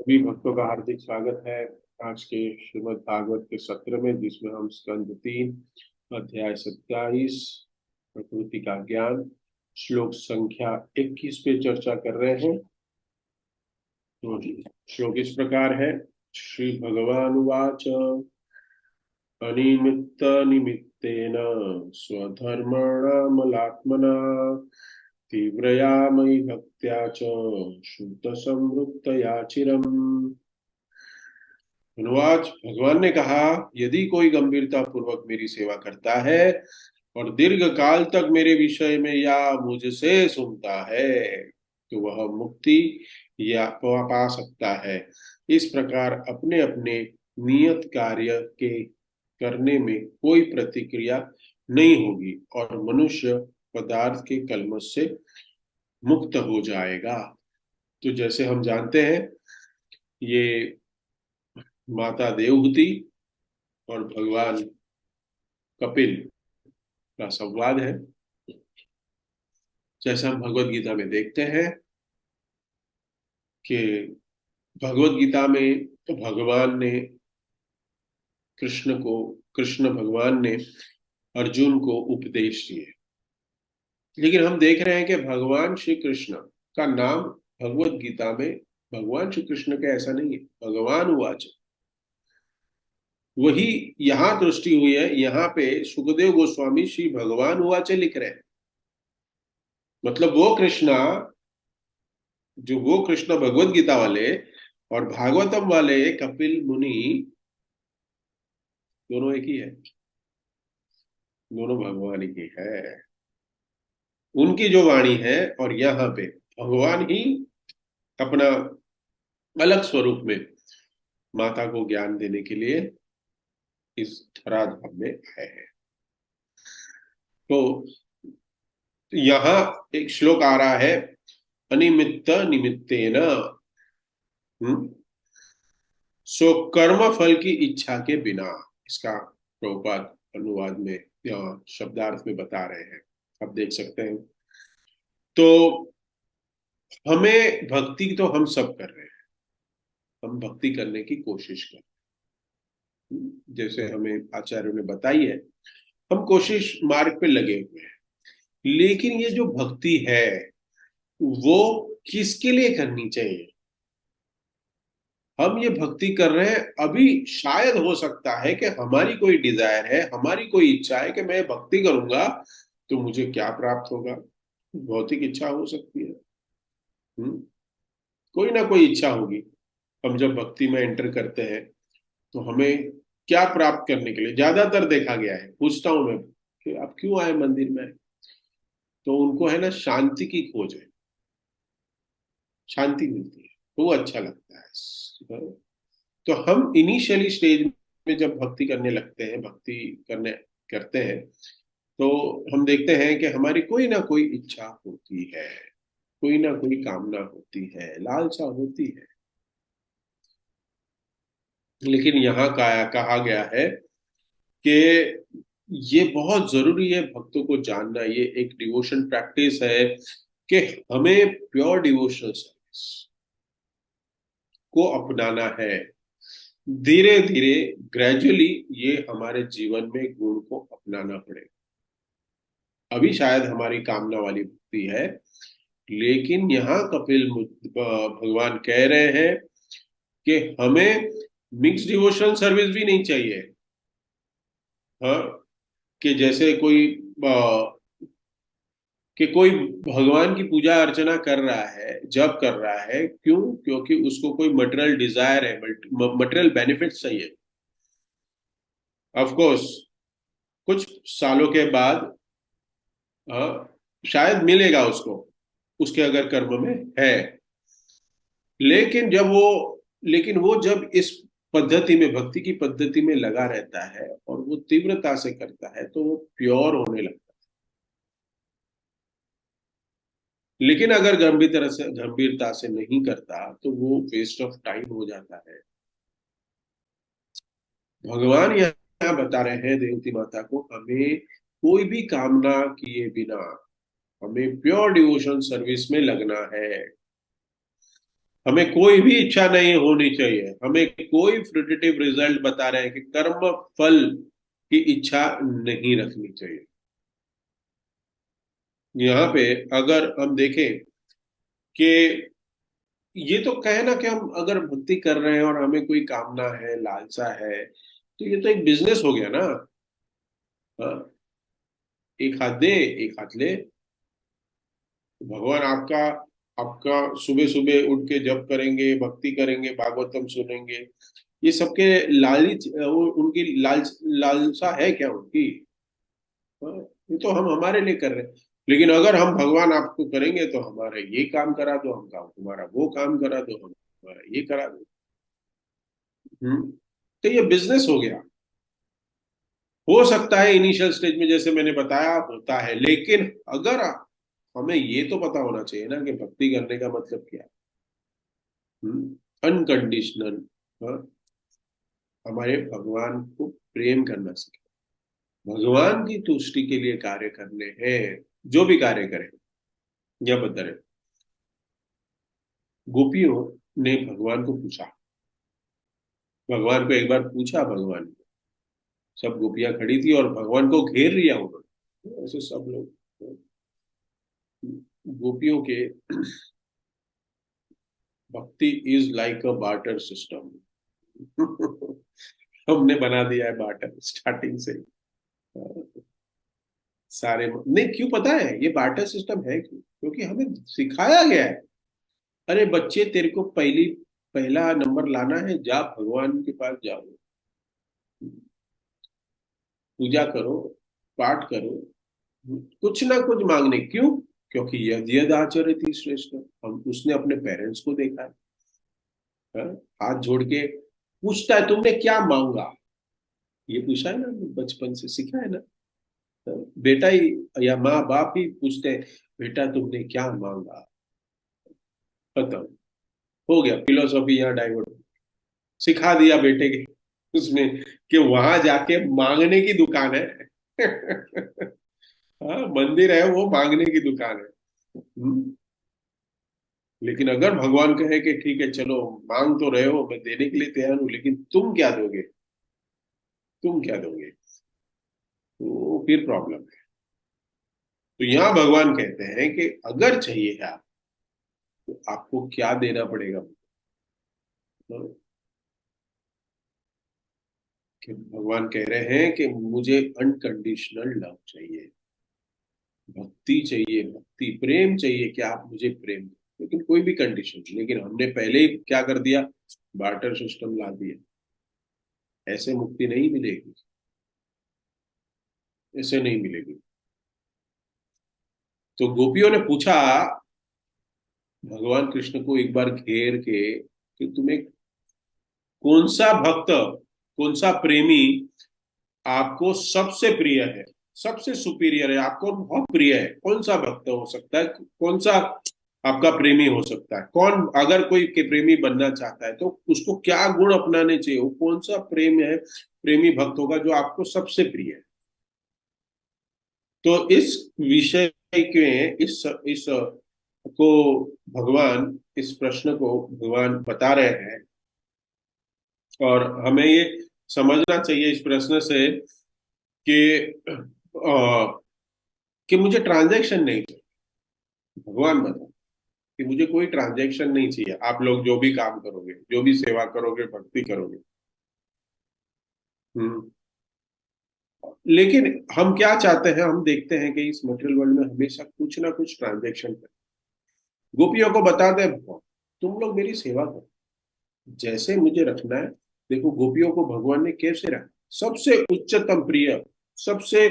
सभी भक्तों का हार्दिक स्वागत है आज के श्रीमद् भागवत के सत्र में, जिसमें हम स्कंद 3 अध्याय 27 प्रकृति का ज्ञान श्लोक संख्या 21 पे चर्चा कर रहे हैं। तो श्लोक इस प्रकार है। श्री भगवान उवाच अनिमित्त निमित्तेन स्वधर्मणामलात्मना तीव्रया मयि भक्त्या च शुद्ध संवृत्तया चिरम्। अनुवाद। भगवान ने कहा, यदि कोई गंभीरता पूर्वक मेरी सेवा करता है और दीर्घ काल तक मेरे विषय में या मुझसे सुनता है तो वह मुक्ति या पा सकता है। इस प्रकार अपने अपने नियत कार्य के करने में कोई प्रतिक्रिया नहीं होगी और मनुष्य पदार्थ के कलमश से मुक्त हो जाएगा। तो जैसे हम जानते हैं, ये माता देवहूति और भगवान कपिल का संवाद है। जैसा हम भगवत गीता में देखते हैं कि भगवत गीता में तो भगवान ने कृष्ण भगवान ने अर्जुन को उपदेश दिए। लेकिन हम देख रहे हैं कि भगवान श्री कृष्ण का नाम भगवत गीता में भगवान श्री कृष्ण का ऐसा नहीं है, भगवान उवाच। वही यहां दृष्टि हुई है, यहाँ पे सुखदेव गोस्वामी श्री भगवान उवाच लिख रहे हैं। मतलब वो कृष्ण भगवत गीता वाले और भागवतम वाले कपिल मुनि दोनों एक ही है, दोनों भगवान ही है। उनकी जो वाणी है और यहाँ पे भगवान ही अपना अलग स्वरूप में माता को ज्ञान देने के लिए इस धराधाम में आए हैं। तो यहाँ एक श्लोक आ रहा है, अनिमित्त निमित्तेन। सो कर्म फल की इच्छा के बिना, इसका प्रभुपाद अनुवाद में या शब्दार्थ में बता रहे हैं, आप देख सकते हैं। तो हमें भक्ति तो हम सब कर रहे हैं, हम भक्ति करने की कोशिश कर रहे हैं। जैसे हमें आचार्यों ने बताई है, हम कोशिश मार्ग पे लगे हुए हैं। लेकिन ये जो भक्ति है वो किसके लिए करनी चाहिए? हम ये भक्ति कर रहे हैं, अभी शायद हो सकता है कि हमारी कोई डिजायर है, हमारी कोई इच्छा है कि मैं भक्ति करूंगा तो मुझे क्या प्राप्त होगा। भौतिक इच्छा हो सकती है, कोई ना कोई इच्छा होगी। हम जब भक्ति में एंटर करते हैं तो हमें क्या प्राप्त करने के लिए ज्यादातर देखा गया है, पूछता हूं मैं कि आप क्यों आए मंदिर में, तो उनको है ना शांति की खोज है, शांति मिलती है तो वो अच्छा लगता है। तो हम इनिशियली स्टेज में जब भक्ति करने लगते हैं, भक्ति करने करते हैं, तो हम देखते हैं कि हमारी कोई ना कोई इच्छा होती है, कोई ना कोई कामना होती है, लालसा होती है। लेकिन यहाँ कहा गया है कि ये बहुत जरूरी है भक्तों को जानना, ये एक डिवोशन प्रैक्टिस है कि हमें प्योर डिवोशनल सर्विस को अपनाना है। धीरे धीरे ग्रेजुअली ये हमारे जीवन में गुण को अपनाना पड़ेगा। अभी शायद हमारी कामना वाली भक्ति है, लेकिन यहाँ भगवान कह रहे हैं कि हमें मिक्स डिवोशनल सर्विस भी नहीं चाहिए। हाँ, कि जैसे कोई भगवान की पूजा अर्चना कर रहा है, जब कर रहा है, क्यों? क्योंकि उसको कोई मटेरियल डिजायर है, मटेरियल बेनिफिट चाहिए। ऑफ कोर्स कुछ सालों के बाद शायद मिलेगा उसको, उसके अगर कर्म में है। लेकिन वो जब इस पद्धति में, भक्ति की पद्धति में लगा रहता है और वो तीव्रता से करता है तो वो प्योर होने लगता है। लेकिन अगर गंभीरता से नहीं करता तो वो वेस्ट ऑफ टाइम हो जाता है। भगवान यहाँ बता रहे हैं देवती माता को, हमें कोई भी कामना किए बिना हमें प्योर डिवोशन सर्विस में लगना है। हमें कोई भी इच्छा नहीं होनी चाहिए, हमें कोई फ्रूटेटिव रिजल्ट बता रहे हैं कि कर्म फल की इच्छा नहीं रखनी चाहिए। यहाँ पे अगर हम देखें कि ये तो कहे ना कि हम अगर भक्ति कर रहे हैं और हमें कोई कामना है, लालसा है, तो ये तो एक बिजनेस हो गया ना। हाँ, एक हाथ दे, एक हाथ ले। भगवान आपका आपका सुबह सुबह उठ के जप करेंगे, भक्ति करेंगे, भागवतम सुनेंगे, ये सबके लालच, उनकी लालसा है क्या उनकी? हाँ, ये तो हम हमारे लिए कर रहे हैं। लेकिन अगर हम भगवान आपको करेंगे तो हमारा ये काम करा दो, हम काम तुम्हारा वो काम करा दो, हम हमारा ये करा दो। हम्म। तो ये बिजनेस हो गया। हो सकता है इनिशियल स्टेज में जैसे मैंने बताया होता है, लेकिन अगर हमें ये तो पता होना चाहिए ना कि भक्ति करने का मतलब क्या है। अनकंडीशनल। हमारे भगवान को प्रेम करना सीखे, भगवान की तुष्टि के लिए कार्य करने हैं, जो भी कार्य करें। या बता रहे, गोपियों ने भगवान को पूछा, भगवान को एक बार पूछा, भगवान ने, सब गोपियां खड़ी थी और भगवान को घेर लिया उन्होंने, ऐसे सब लोग। गोपियों के भक्ति is like a barter system. हमने बना दिया है बार्टर स्टार्टिंग से। सारे नहीं, क्यों पता है ये बार्टर सिस्टम है? क्यों? क्योंकि हमें सिखाया गया है, अरे बच्चे तेरे को पहला नंबर लाना है, जा भगवान के पास जाओ, पूजा करो, पाठ करो, कुछ ना कुछ मांगने क्यों? क्योंकि यद यद आचरति श्रेष्ठ, हम उसने अपने पेरेंट्स को देखा है। हाँ? हाथ जोड़ के पूछता है तुमने क्या मांगा, ये पूछा है ना, बचपन से सीखा है ना। तो बेटा ही या माँ बाप ही पूछते हैं, बेटा तुमने क्या मांगा, खत्म, हो गया, फिलोसॉफी यहाँ डाइवर्ट, सिखा दिया बेटे के उसमें कि वहां जाके मांगने की दुकान है। हाँ, मंदिर है वो मांगने की दुकान है। हम्म। लेकिन अगर भगवान कहे कि ठीक है चलो, मांग तो रहे हो, मैं देने के लिए तैयार हूं, लेकिन तुम क्या दोगे, तुम क्या दोगे, तो फिर प्रॉब्लम है। तो यहाँ भगवान कहते हैं कि अगर चाहिए है आप, तो आपको क्या देना पड़ेगा। तो कि भगवान कह रहे हैं कि मुझे अनकंडीशनल लव चाहिए, भक्ति चाहिए, भक्ति प्रेम चाहिए कि आप मुझे प्रेम करो, लेकिन कोई भी कंडीशन नहीं। लेकिन हमने पहले ही क्या कर दिया, बार्टर सिस्टम ला दिया। ऐसे मुक्ति नहीं मिलेगी, ऐसे नहीं मिलेगी। तो गोपियों ने पूछा भगवान कृष्ण को एक बार घेर के कि तुम्हें कौन सा भक्त, कौन सा प्रेमी आपको सबसे प्रिय है, सबसे सुपीरियर है, आपको बहुत प्रिय है, कौन सा भक्त हो सकता है, कौन सा आपका प्रेमी हो सकता है, कौन अगर कोई के प्रेमी बनना चाहता है तो उसको क्या गुण अपनाने चाहिए, वो कौन सा प्रेम है, प्रेमी भक्त होगा जो आपको सबसे प्रिय है। तो इस विषय के इस को भगवान, इस प्रश्न को भगवान बता रहे हैं, और हमें ये समझना चाहिए इस प्रश्न से कि कि मुझे ट्रांजैक्शन नहीं चाहिए। भगवान बता कि मुझे कोई ट्रांजैक्शन नहीं चाहिए, आप लोग जो भी काम करोगे, जो भी सेवा करोगे, भक्ति करोगे। हम्म। लेकिन हम क्या चाहते हैं, हम देखते हैं कि इस मटेरियल वर्ल्ड में हमेशा कुछ ना कुछ ट्रांजैक्शन है। गोपियों को बता दे भगवान, तुम लोग मेरी सेवा करो, जैसे मुझे रखना है। देखो गोपियों को भगवान ने कैसे रखा, सबसे उच्चतम प्रिय, सबसे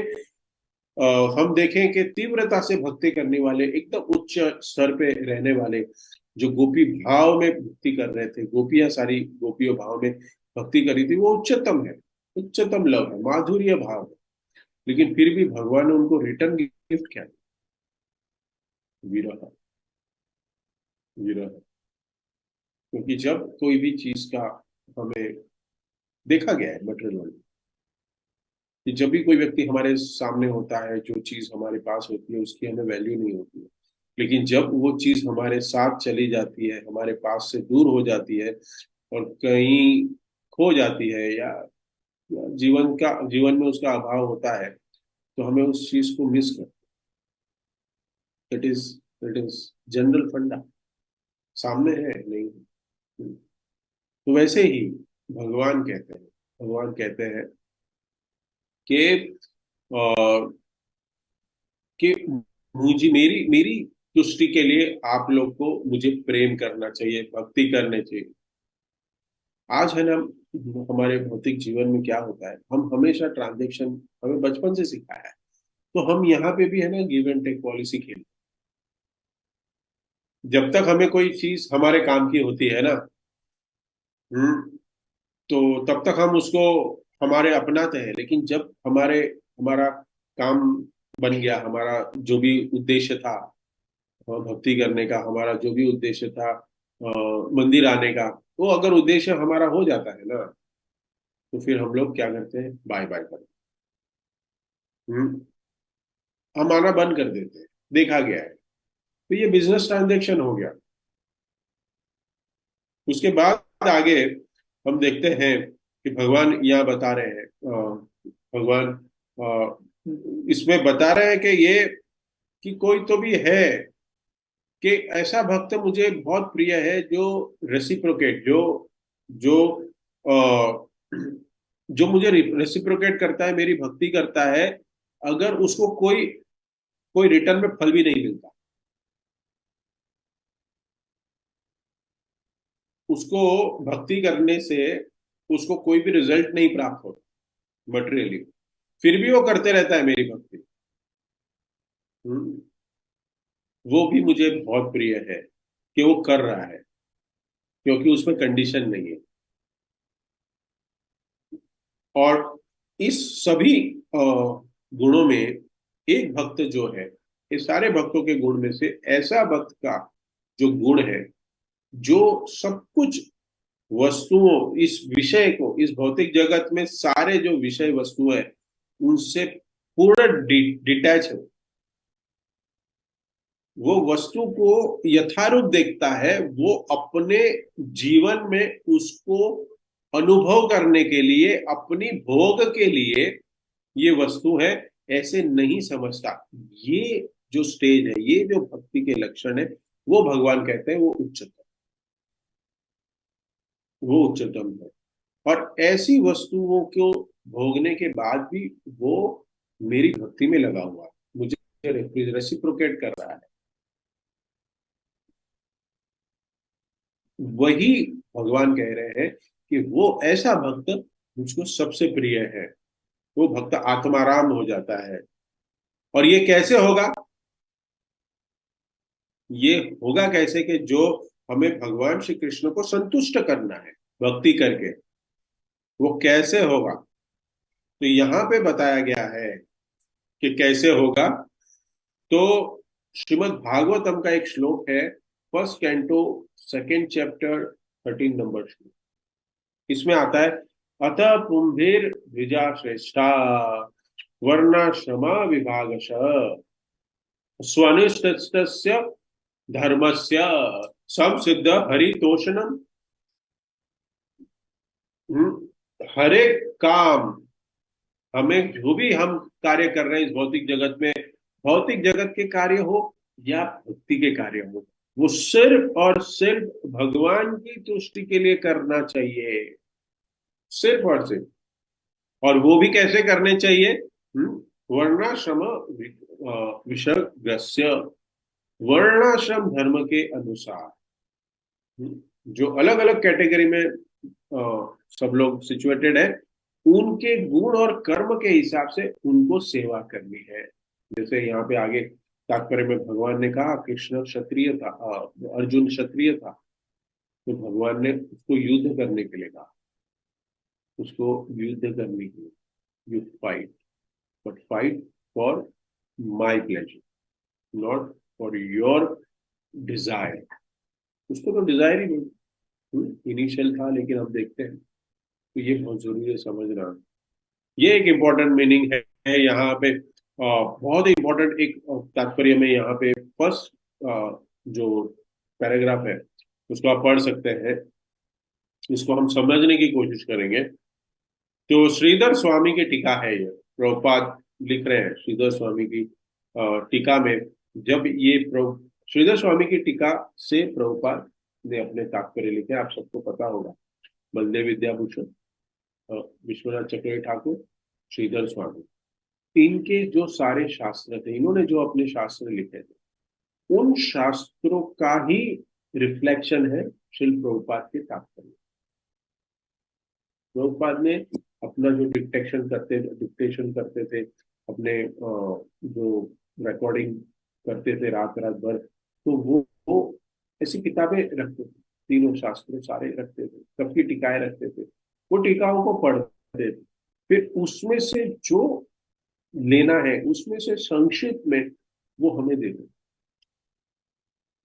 अ, हम देखें कि तीव्रता से भक्ति करने वाले, एकदम उच्च स्तर पे रहने वाले, जो गोपी भाव में भक्ति कर रहे थे, गोपियां सारी गोपियों भाव में भक्ति करी थी, वो उच्चतम है, उच्चतम लव है, माधुर्य भाव है। लेकिन फिर भी भगवान ने उनको रिटर्न गिफ्ट क्या दिया? विरह, विरह। क्योंकि जब कोई भी चीज का हमें देखा गया है मटेरियल वर्ल्ड, कि जब भी कोई व्यक्ति हमारे सामने होता है, जो चीज हमारे पास होती है उसकी हमें वैल्यू नहीं होती है। लेकिन जब वो चीज हमारे साथ चली जाती है, हमारे पास से दूर हो जाती है और कहीं खो जाती है, या जीवन में उसका अभाव होता है, तो हमें उस चीज को मिस कर। It is it is general फंडा, सामने है नहीं। तो वैसे ही भगवान कहते हैं कि अ, कि मुझे मेरी मेरी तुष्टि के लिए आप लोग को मुझे प्रेम करना चाहिए, भक्ति करनी चाहिए। आज है ना, हमारे भौतिक जीवन में क्या होता है, हम हमेशा ट्रांजेक्शन, हमें बचपन से सिखाया है, तो हम यहाँ पे भी है ना गिव एंड टेक पॉलिसी खेल। जब तक हमें कोई चीज हमारे काम की होती है ना, हम्म, तो तब तक हम उसको हमारे अपनाते हैं। लेकिन जब हमारा काम बन गया, हमारा जो भी उद्देश्य था भक्ति करने का, हमारा जो भी उद्देश्य था मंदिर आने का, वो अगर उद्देश्य हमारा हो जाता है ना, तो फिर हम लोग क्या करते हैं, बाय बाय करते हैं। हम आना बंद कर देते हैं। देखा गया है। तो ये बिजनेस ट्रांजेक्शन हो गया। उसके बाद आगे हम देखते हैं कि भगवान यहाँ बता रहे हैं, भगवान इसमें बता रहे हैं कि ये, कि कोई तो भी है, कि ऐसा भक्त मुझे बहुत प्रिय है जो रेसिप्रोकेट, जो अ, जो मुझे रेसिप्रोकेट करता है, मेरी भक्ति करता है, अगर उसको कोई कोई रिटर्न में फल भी नहीं मिलता, उसको भक्ति करने से उसको कोई भी रिजल्ट नहीं प्राप्त होता मटेरियली, फिर भी वो करते रहता है मेरी भक्ति। हम्म, वो भी मुझे बहुत प्रिय है कि वो कर रहा है, क्योंकि उसमें कंडीशन नहीं है। और इस सभी गुणों में एक भक्त जो है, ये सारे भक्तों के गुण में से ऐसा भक्त का जो गुण है, जो सब कुछ वस्तुओं, इस विषय को, इस भौतिक जगत में सारे जो विषय वस्तु है उनसे पूर्ण डिटैच है। वो वस्तु को यथारूप देखता है, वो अपने जीवन में उसको अनुभव करने के लिए, अपनी भोग के लिए ये वस्तु है, ऐसे नहीं समझता। ये जो स्टेज है, ये जो भक्ति के लक्षण है, वो भगवान कहते हैं वो उच्चतम है। और ऐसी वस्तुओं को भोगने के बाद भी वो मेरी भक्ति में लगा हुआ है, मुझे रेसिप्रोकेट कर रहा है। वही भगवान कह रहे हैं कि वो ऐसा भक्त मुझको सबसे प्रिय है। वो भक्त आत्माराम हो जाता है। और ये कैसे होगा? ये होगा कैसे कि जो हमें भगवान श्री कृष्ण को संतुष्ट करना है भक्ति करके, वो कैसे होगा? तो यहाँ पे बताया गया है कि कैसे होगा। तो श्रीमद् भागवतम का एक श्लोक है, first canto, second chapter, 13 number श्लोक। इसमें आता है, अतः पुंभिर द्विजा श्रेष्ठा वर्णाश्रमा विभागश स्वनिष्ठस्य धर्मस्य संसिद्ध हरितोषणम। हरे काम, हमें जो भी हम कार्य कर रहे हैं इस भौतिक जगत में, भौतिक जगत के कार्य हो या भक्ति के कार्य हो, वो सिर्फ और सिर्फ भगवान की तुष्टि के लिए करना चाहिए, सिर्फ और सिर्फ। और वो भी कैसे करने चाहिए? वर्णाश्रम विषयग्रस्य, वर्णाश्रम धर्म के अनुसार। जो अलग अलग कैटेगरी में सब लोग सिचुएटेड है, उनके गुण और कर्म के हिसाब से उनको सेवा करनी है। जैसे यहाँ पे आगे तात्पर्य में भगवान ने कहा कृष्ण क्षत्रिय था, अर्जुन क्षत्रिय था, तो भगवान ने उसको युद्ध करने के लिए कहा, उसको युद्ध करने के लिए, you fight, but fight for my pleasure, not for your desire. उसको तो डिजायर ही नहीं इनिशियल था, लेकिन हम देखते हैं। तो ये बहुत जरूरी है समझना। ये एक इम्पोर्टेंट मीनिंग है यहाँ पे, बहुत ही इम्पोर्टेंट एक तात्पर्य में यहाँ पे फर्स्ट जो पैराग्राफ है उसको आप पढ़ सकते हैं, इसको हम समझने की कोशिश करेंगे। तो श्रीधर स्वामी की टीका है ये, प्रभुपाद लिख रहे हैं श्रीधर स्वामी की टीका में। जब ये श्रीधर स्वामी की टीका से प्रभुपाद ने अपने तात्पर्य लिखे, आप सबको पता होगा, बलदेव विद्याभूषण, विश्वनाथ चक्रवर्ती ठाकुर, श्रीधर स्वामी, इनके जो सारे शास्त्र थे, इन्होंने जो अपने शास्त्र लिखे थे, उन शास्त्रों का ही रिफ्लेक्शन है शिल प्रभुपाद के तात्पर्य। प्रभुपाद ने अपना जो डिक्टेशन करते थे, अपने जो रिकॉर्डिंग करते थे रात रात भर, तो वो ऐसी किताबें रखते थे, तीनों शास्त्र सारे रखते थे, सबकी टीकाएं रखते थे, वो टीकाओं को पढ़ते थे, फिर उसमें से जो लेना है उसमें से संक्षिप्त में वो हमें देते,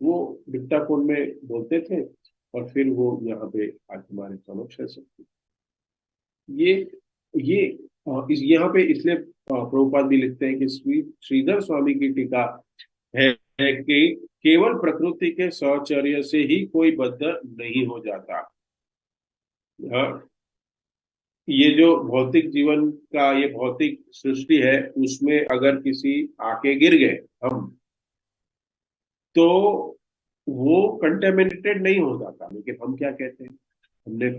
वो डिक्टाफोन में बोलते थे और फिर वो यहाँ पे आज हमारे समक्ष है सकती। ये ये यहाँ पे इसलिए प्रभुपाद भी लिखते हैं कि श्रीधर स्वामी की टीका है कि केवल प्रकृति के सहचर्य से ही कोई बद्ध नहीं हो जाता। ये जो भौतिक जीवन का ये भौतिक सृष्टि है, उसमें अगर किसी आके गिर गए हम, तो वो कंटेमिनेटेड नहीं हो जाता। लेकिन हम क्या कहते हैं, हमने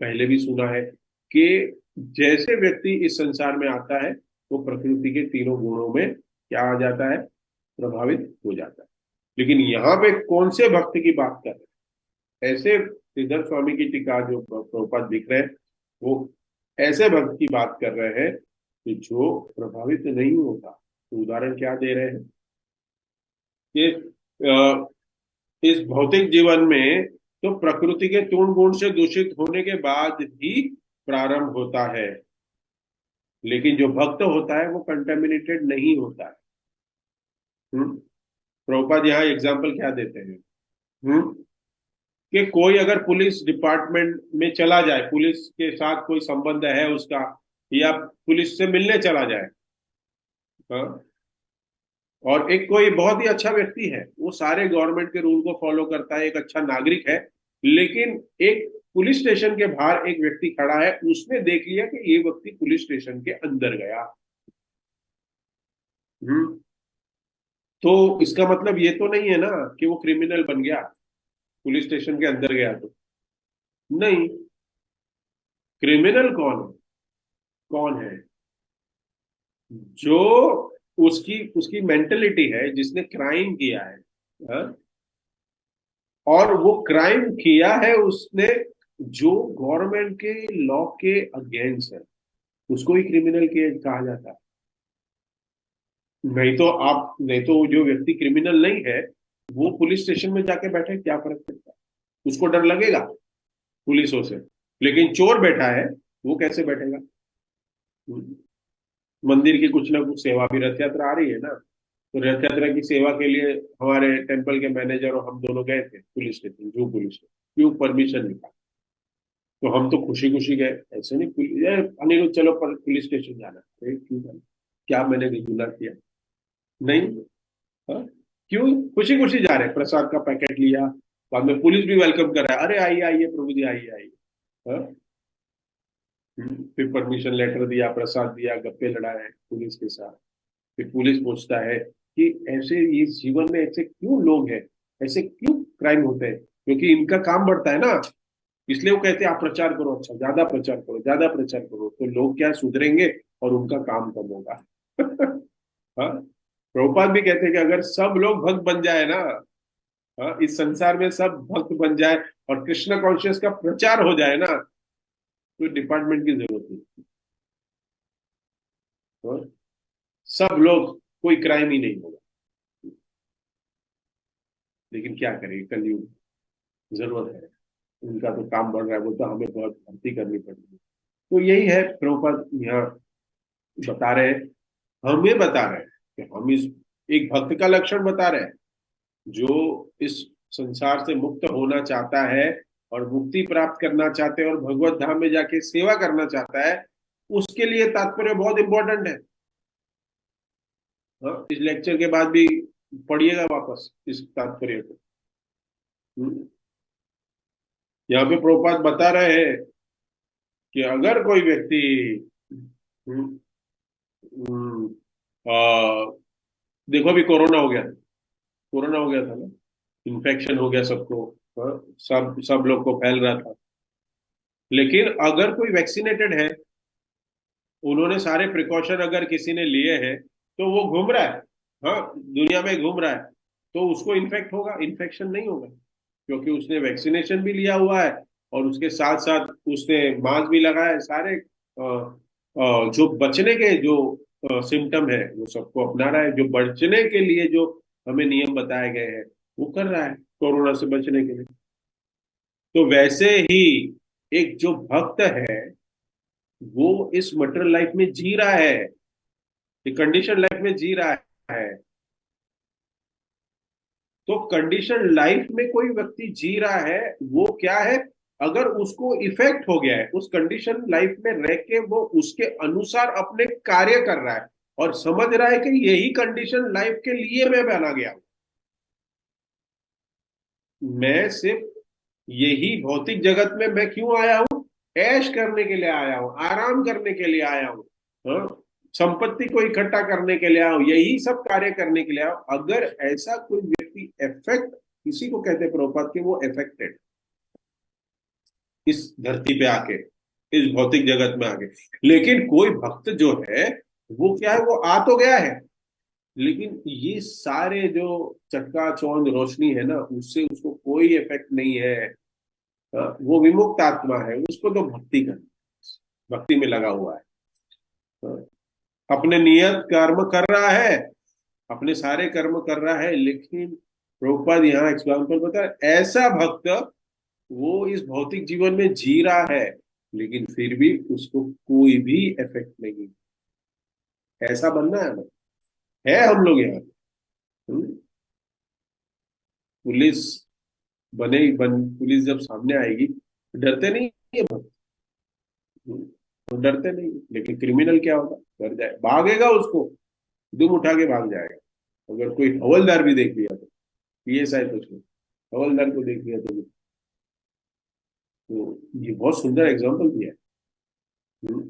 पहले भी सुना है कि जैसे व्यक्ति इस संसार में आता है वो प्रकृति के तीनों गुणों में क्या आ जाता है, प्रभावित हो जाता है। लेकिन यहाँ पे कौन से भक्त की बात कर रहे हैं, ऐसे श्रीधर स्वामी की टीका जो प्रभुपाद लिख रहे हैं, वो ऐसे भक्त की बात कर रहे हैं कि जो प्रभावित नहीं होता। तो उदाहरण क्या दे रहे हैं कि इस भौतिक जीवन में तो प्रकृति के तुण गुण से दूषित होने के बाद ही प्रारंभ होता है, लेकिन जो भक्त होता है वो कंटेमिनेटेड नहीं होता है। प्रभुपाद यहाँ एग्जाम्पल क्या देते हैं, कि कोई अगर पुलिस डिपार्टमेंट में चला जाए, पुलिस के साथ कोई संबंध है उसका, या पुलिस से मिलने चला जाए, हाँ, और एक कोई बहुत ही अच्छा व्यक्ति है, वो सारे गवर्नमेंट के रूल को फॉलो करता है, एक अच्छा नागरिक है, लेकिन एक पुलिस स्टेशन के बाहर एक व्यक्ति खड़ा है, उसने देख लिया कि ये व्यक्ति पुलिस स्टेशन के अंदर गया, हम्म तो इसका मतलब ये तो नहीं है ना कि वो क्रिमिनल बन गया, पुलिस स्टेशन के अंदर गया तो नहीं। क्रिमिनल कौन है, जो उसकी उसकी मेंटेलिटी है, जिसने क्राइम किया है, हाँ? और वो क्राइम किया है उसने जो गवर्नमेंट के लॉ के अगेंस्ट है, उसको ही क्रिमिनल कहा जाता है। नहीं तो जो व्यक्ति क्रिमिनल नहीं है वो पुलिस स्टेशन में जाके बैठे, क्या फर्क पड़ता है, उसको डर लगेगा पुलिसों से। लेकिन चोर बैठा है, वो कैसे बैठेगा। मंदिर की कुछ ना कुछ सेवा भी, रथ यात्रा आ रही है ना, तो रथ यात्रा की सेवा के लिए हमारे टेम्पल के मैनेजर और हम दोनों गए थे पुलिस स्टेशन, जू पुलिस स्टेशन, क्यों, परमिशन निकाल, तो हम तो खुशी खुशी गए, ऐसे नहीं अनिरुद्ध चलो पुलिस स्टेशन जाना, क्यों जाना, क्या मैंने रेगुलर किया, नहीं, हाँ? क्यों खुशी खुशी जा रहे, प्रसाद का पैकेट लिया, बाद में पुलिस भी वेलकम कर रहा है, अरे आइए आइए प्रभु जी आइए आइए, हाँ? फिर परमिशन लेटर दिया, प्रसाद दिया, गप्पे लड़ाए पुलिस के साथ। फिर पुलिस पूछता है कि ऐसे इस जीवन में ऐसे क्यों लोग हैं, ऐसे क्यों क्राइम होते हैं, क्योंकि इनका काम बढ़ता है ना, इसलिए वो कहते हैं आप प्रचार करो, अच्छा ज्यादा प्रचार करो, ज्यादा प्रचार करो, तो लोग क्या सुधरेंगे और उनका काम कम होगा। हाँ, प्रभुपाद भी कहते हैं कि अगर सब लोग भक्त बन जाए ना, हाँ, इस संसार में सब भक्त बन जाए और कृष्ण कॉन्शियस का प्रचार हो जाए ना, तो डिपार्टमेंट की जरूरत नहीं, हाँ? सब लोग, कोई क्राइम ही नहीं होगा। लेकिन क्या करें, कलयुग, जरूरत है, उनका तो काम बढ़ रहा है, वो तो हमें बहुत भर्ती करनी पड़ेगी। तो यही है प्रभुपाद यहाँ बता रहे हैं, हमें बता रहे हैं कि हम इस एक भक्त का लक्षण बता रहे हैं, जो इस संसार से मुक्त होना चाहता है और मुक्ति प्राप्त करना चाहते हैं और भगवत धाम में जाके सेवा करना चाहता है, उसके लिए तात्पर्य बहुत इंपॉर्टेंट है। हाँ, इस लेक्चर के बाद भी पढ़िएगा वापस इस तात्पर्य को। हम्म, यहाँ पे प्रभुपाद बता रहे हैं कि अगर कोई व्यक्ति हम्म, हम्म, देखो अभी कोरोना हो गया था ना, इन्फेक्शन हो गया सबको। हाँ, सब सब लोग को फैल रहा था। लेकिन अगर कोई वैक्सीनेटेड है, उन्होंने सारे प्रिकॉशन अगर किसी ने लिए हैं, तो वो घूम रहा है, हाँ दुनिया में घूम रहा है, तो उसको इन्फेक्ट होगा, इन्फेक्शन नहीं होगा, क्योंकि उसने वैक्सीनेशन भी लिया हुआ है और उसके साथ साथ उसने मास्क भी लगाया है। सारे जो बचने के जो सिम्टम है वो सबको अपना रहा है, जो बचने के लिए जो हमें नियम बताए गए हैं वो कर रहा है कोरोना से बचने के लिए। तो वैसे ही एक जो भक्त है, वो इस मटेरियल लाइफ में जी रहा है, एक कंडीशन लाइफ में जी रहा है। तो कंडीशन लाइफ में कोई व्यक्ति जी रहा है, वो क्या है, अगर उसको इफेक्ट हो गया है उस कंडीशन लाइफ में रह के, वो उसके अनुसार अपने कार्य कर रहा है और समझ रहा है कि यही कंडीशन लाइफ के लिए मैं बना गया हूं, मैं सिर्फ यही भौतिक जगत में मैं क्यों आया हूं, ऐश करने के लिए आया हूं, आराम करने के लिए आया हूं, हाँ? संपत्ति को इकट्ठा करने के लिए आया हूं, यही सब कार्य करने के लिए आया हूं। अगर ऐसा कोई व्यक्ति इफेक्ट, किसी को कहते हैं प्रभुपाद के, वो इफेक्टेड इस धरती पे आके, इस भौतिक जगत में आके। लेकिन कोई भक्त जो है, वो क्या है, वो आ तो गया है, लेकिन ये सारे जो चकाचौंध रोशनी है ना, उससे उसको कोई इफेक्ट नहीं है। वो विमुक्त आत्मा है, उसको तो भक्ति कर, भक्ति में लगा हुआ है। हाँ, अपने नियत कर्म कर रहा है, अपने सारे कर्म कर रहा है, लेकिन प्रभुपाद यहाँ एग्जाम्पल बता रहे हैं, ऐसा भक्त वो इस भौतिक जीवन में जी रहा है, लेकिन फिर भी उसको कोई भी इफेक्ट नहीं। ऐसा बनना है ना, है हम लोग यहाँ। हम्म, पुलिस पुलिस जब सामने आएगी तो डरते नहीं है भक्त। तो डरते नहीं, लेकिन क्रिमिनल क्या होगा, डर जाए, भागेगा, उसको दुम उठा के भाग जाएगा। अगर कोई हवलदार भी देख लिया तो, पीएसआई कुछ नहीं, हवलदार को देख लिया तो ये बहुत सुंदर एग्जाम्पल दिया है। हम्म,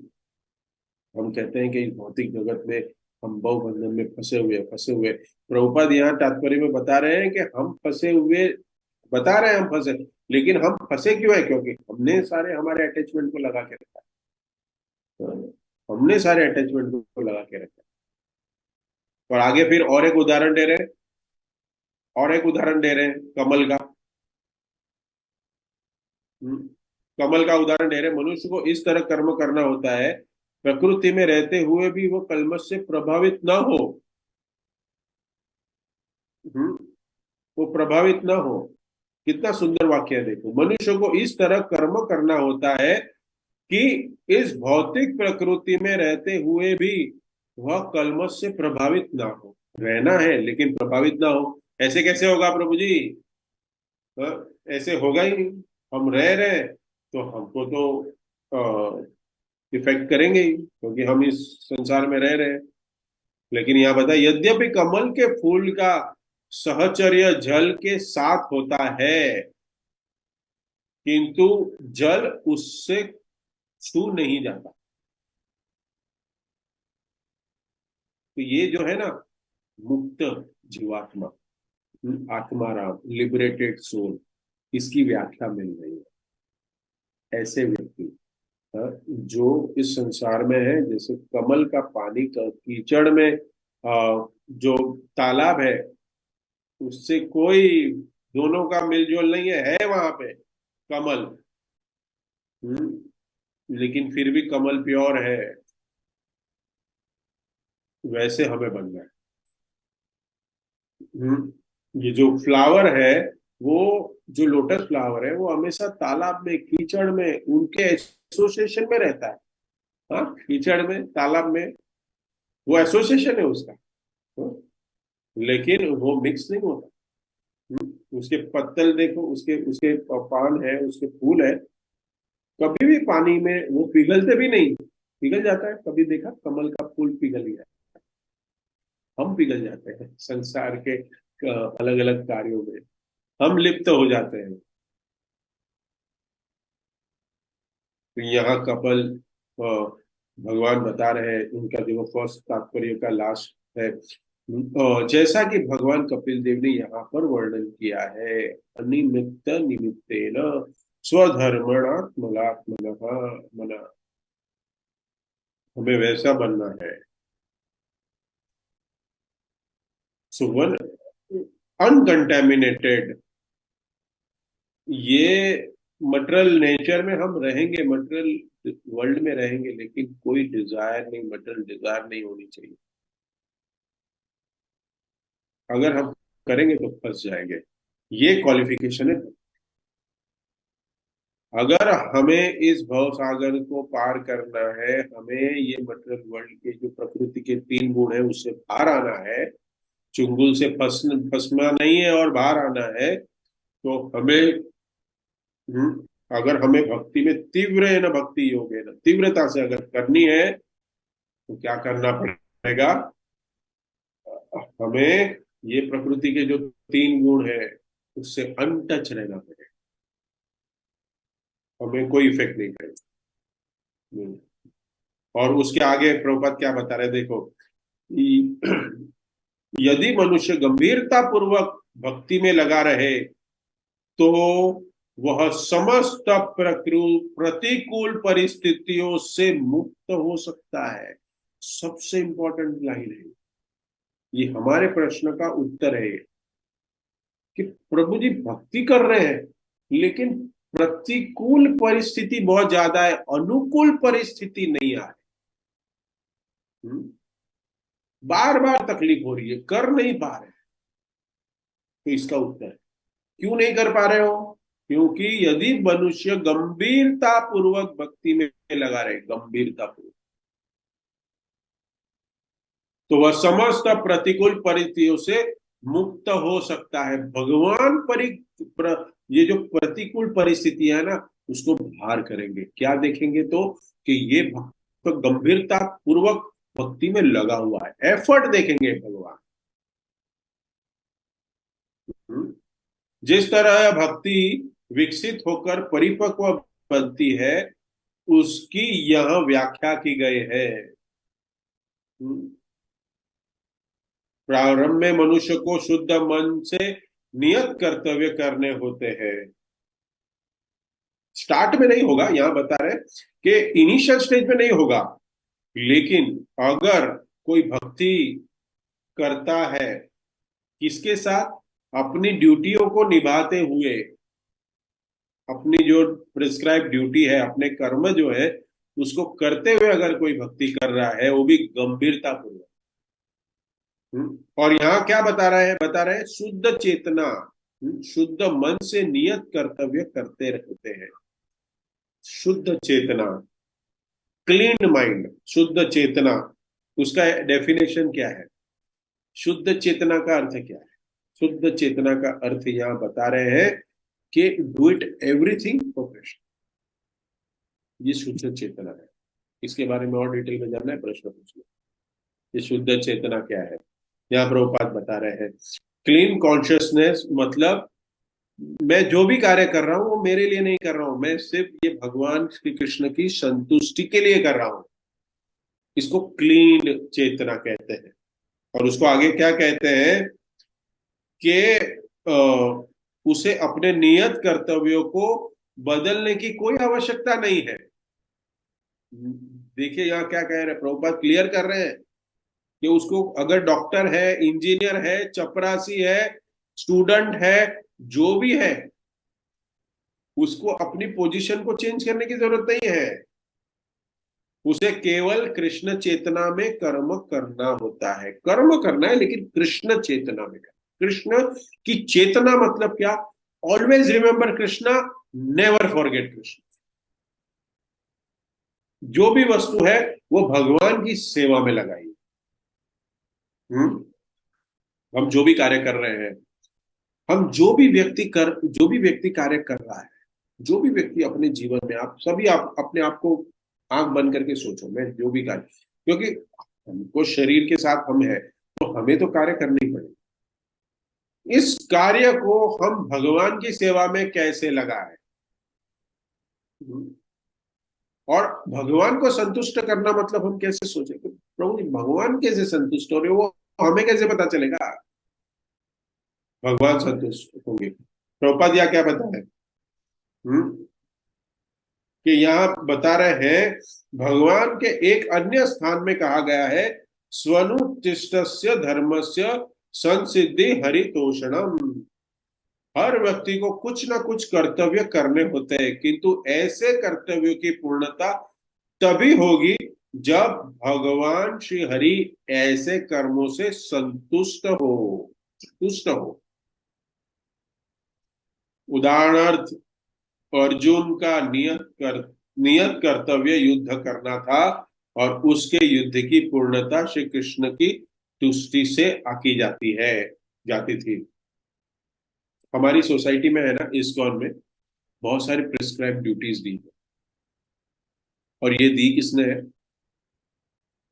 हम कहते हैं कि इस भौतिक जगत में हम बहु बंधन में फंसे हुए। प्रभुपाद यहाँ तात्पर्य में बता रहे हैं कि हम फंसे हुए, बता रहे हैं हम फंसे, लेकिन हम फंसे क्यों है, क्योंकि हमने सारे हमारे अटैचमेंट को लगा के रखा है। हमने सारे अटैचमेंट को लगा के रखा है। और आगे फिर और एक उदाहरण दे रहे हैं, और एक उदाहरण दे रहे हैं कमल का। हम्म, कमल का उदाहरण दे रहे हैं, मनुष्य को इस तरह कर्म करना होता है, प्रकृति में रहते हुए भी वो कलमश से प्रभावित ना हो। हम्म, वो प्रभावित ना हो। कितना सुंदर वाक्य है, देखो, मनुष्य को इस तरह कर्म करना होता है कि इस भौतिक प्रकृति में रहते हुए भी वह कलमश से प्रभावित ना हो। रहना है लेकिन प्रभावित ना हो। ऐसे कैसे होगा प्रभु जी? ऐसे होगा ही नहीं। हम रह रहे हैं तो हमको तो इफेक्ट करेंगे ही, क्योंकि हम इस संसार में रह रहे हैं। लेकिन यहाँ बता, यद्यपि कमल के फूल का सहचर्य जल के साथ होता है, किंतु जल उससे छू नहीं जाता। तो ये जो है ना, मुक्त जीवात्मा, आत्माराम, लिबरेटेड सोल, इसकी व्याख्या मिल रही है। ऐसे व्यक्ति, जो इस संसार में है, जैसे कमल का पानी का कीचड़ में जो तालाब है, उससे कोई, दोनों का मिलजोल नहीं है वहां पे कमल। लेकिन फिर भी कमल प्योर है। वैसे हमें बनना है। ये जो फ्लावर है, वो जो लोटस फ्लावर है, वो हमेशा तालाब में, कीचड़ में, उनके एसोसिएशन में रहता है। हाँ, कीचड़ में, तालाब में, वो एसोसिएशन है उसका। हाँ? लेकिन वो मिक्स नहीं होता। उसके पत्तल देखो, उसके उसके पान है, उसके फूल है, कभी भी पानी में वो पिघलते भी नहीं। पिघल जाता है, कभी देखा कमल का फूल पिघल गया? हम पिघल जाते हैं संसार के अलग अलग कार्यों में, हम लिप्त हो जाते हैं। तो यहाँ कपल भगवान बता रहे हैं, उनका जो फर्स्ट तात्पर्य का लास्ट है, जैसा कि भगवान कपिल देव ने यहाँ पर वर्णन किया है, अनिमित्त निमित्तेन स्वधर्मणात्मनात्मनः मना, हमें वैसा बनना है। सुवन अनकंटेमिनेटेड, ये मटेरियल नेचर में हम रहेंगे, मटेरियल वर्ल्ड में रहेंगे, लेकिन कोई डिजायर नहीं, मटेरियल डिजायर नहीं होनी चाहिए। अगर हम करेंगे तो फंस जाएंगे। ये क्वालिफिकेशन है। अगर हमें इस भव सागर को पार करना है, हमें ये मटेरियल वर्ल्ड के जो प्रकृति के तीन गुण है उससे बाहर आना है, चुंगल से फंसना नहीं है और बाहर आना है, तो हमें अगर हमें भक्ति में तीव्र है ना, भक्ति योग है ना, तीव्रता से अगर करनी है तो क्या करना पड़ेगा? हमें ये प्रकृति के जो तीन गुण है उससे अनटच रहना पड़ेगा, हमें कोई इफेक्ट नहीं करेगा। और उसके आगे प्रभुपाद क्या बता रहे देखो, यदि मनुष्य गंभीरता पूर्वक भक्ति में लगा रहे तो वह समस्त प्रतिकूल परिस्थितियों से मुक्त हो सकता है। सबसे इंपॉर्टेंट लाइन है ये, हमारे प्रश्न का उत्तर है कि प्रभु जी भक्ति कर रहे हैं लेकिन प्रतिकूल परिस्थिति बहुत ज्यादा है, अनुकूल परिस्थिति नहीं आ रही, बार बार तकलीफ हो रही है, कर नहीं पा रहे। तो इसका उत्तर है, क्यों नहीं कर पा रहे हो? क्योंकि यदि मनुष्य गंभीरता पूर्वक भक्ति में लगा रहे, गंभीरता पूर्वक, तो वह समस्त प्रतिकूल परिस्थितियों से मुक्त हो सकता है। भगवान ये जो प्रतिकूल परिस्थिति है ना, उसको बाहर करेंगे। क्या देखेंगे? तो कि ये भक्त गंभीरता पूर्वक भक्ति में लगा हुआ है, एफर्ट देखेंगे भगवान। जिस तरह भक्ति विकसित होकर परिपक्व बनती है उसकी यह व्याख्या की गई है। प्रारंभ में मनुष्य को शुद्ध मन से नियत कर्तव्य करने होते हैं। स्टार्ट में नहीं होगा, यहां बता रहे कि इनिशियल स्टेज में नहीं होगा, लेकिन अगर कोई भक्ति करता है किसके साथ? अपनी ड्यूटियों को निभाते हुए, अपनी जो प्रिस्क्राइब ड्यूटी है, अपने कर्म जो है उसको करते हुए अगर कोई भक्ति कर रहा है, वो भी गंभीरता पूर्वक। और यहाँ क्या बता रहे हैं? बता रहे हैं शुद्ध चेतना, शुद्ध मन से नियत कर्तव्य करते रहते हैं। शुद्ध चेतना, क्लीन माइंड, शुद्ध चेतना, उसका डेफिनेशन क्या है? शुद्ध चेतना का अर्थ क्या है? शुद्ध चेतना का अर्थ यहाँ बता रहे हैं कि do it everything for Krishna, ये शुद्ध चेतना है। इसके बारे में और डिटेल में जानना है, प्रश्न पूछ लो। ये शुद्ध चेतना क्या है, यहाँ प्रभुपाद बता रहे हैं। क्लीन कॉन्शियसनेस मतलब मैं जो भी कार्य कर रहा हूं वो मेरे लिए नहीं कर रहा हूं, मैं सिर्फ ये भगवान श्री कृष्ण की संतुष्टि के लिए कर रहा हूं। इसको क्लीन चेतना कहते हैं। और उसको आगे क्या कहते हैं कि उसे अपने नियत कर्तव्यों को बदलने की कोई आवश्यकता नहीं है। देखिए यहाँ क्या कह रहे हैं, प्रभुपाद क्लियर कर रहे हैं कि उसको अगर डॉक्टर है, इंजीनियर है, चपरासी है, स्टूडेंट है, जो भी है, उसको अपनी पोजीशन को चेंज करने की जरूरत नहीं है। उसे केवल कृष्ण चेतना में कर्म करना होता है। कर्म करना है लेकिन कृष्ण चेतना में। कृष्ण की चेतना मतलब क्या? Always remember Krishna, never forget Krishna. जो भी वस्तु है वो भगवान की सेवा में लगाई। हम जो भी कार्य कर रहे हैं, हम जो भी व्यक्ति कार्य कर रहा है, जो भी व्यक्ति अपने जीवन में, आप सभी आप अपने आप को आंख बंद करके सोचो, मैं जो भी कार्य, क्योंकि हमको शरीर के साथ हम है, तो हमें तो कार्य करना ही पड़ेगा। इस कार्य को हम भगवान की सेवा में कैसे लगाएं, और भगवान को संतुष्ट करना मतलब हम कैसे सोचें कि प्रभु जी भगवान कैसे संतुष्ट हो रहे हो, वो हमें कैसे पता चलेगा। भगवान संतुष्ट होंगे। प्रभुपाद क्या बताए, हम्म कि यहाँ बता रहे हैं, भगवान के एक अन्य स्थान में कहा गया है, स्वनुतिष्ठस्य धर्मस्य संसिद्धि हरितोषणम। हर व्यक्ति को कुछ ना कुछ कर्तव्य करने होते हैं, किंतु ऐसे कर्तव्यों की पूर्णता तभी होगी जब भगवान श्री हरि ऐसे कर्मों से संतुष्ट हो। उदाहरणार्थ, अर्जुन का नियत कर्तव्य युद्ध करना था, और उसके युद्ध की पूर्णता श्री कृष्ण की तुष्टि से आकी जाती थी। हमारी सोसाइटी में है ना, इस्कॉन में बहुत सारी प्रिस्क्राइब ड्यूटीज दी है। और ये दी किसने है,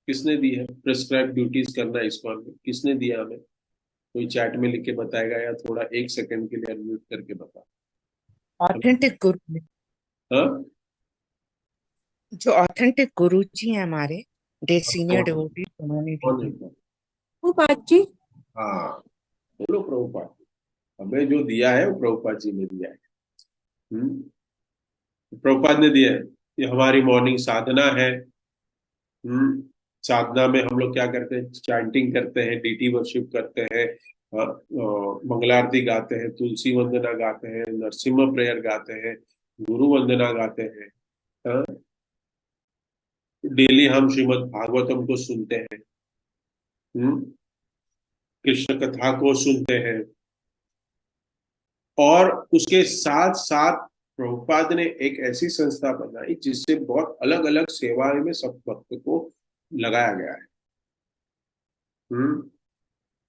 किसने दी है प्रिस्क्राइब ड्यूटीज करना इस्कॉन में, किसने दिया हमें? कोई चैट में लिख के बताएगा, या थोड़ा एक सेकंड के लिए अनम्यूट करके बता। ऑथेंटिक गुरु ने, हाँ, जो ऑथेंटिक गुरु जी हैं हमारे, डे सीनियर कौन डिवोटी, उन्होंने दी कौन है थी। कौन? वो बात जी। हाँ, बोलो प्रभुपाद। हमें जो दिया है वो प्रभुपाद जी ने दिया है। हम्म प्रभुपाद ने दिया है। ये हमारी मॉर्निंग साधना है। साधना में हम लोग क्या करते हैं, चैंटिंग करते हैं, डीटी वर्शिप करते हैं, मंगलारती गाते हैं, तुलसी वंदना गाते हैं, नरसिम्हा प्रेयर गाते हैं, गुरु वंदना गाते हैं। हाँ, डेली हम श्रीमद् भागवतम को सुनते हैं। हम्म कृष्ण कथा को सुनते हैं। और उसके साथ साथ प्रभुपाद ने एक ऐसी संस्था बनाई जिससे बहुत अलग अलग सेवाएं में सब भक्त को लगाया गया है। हम्म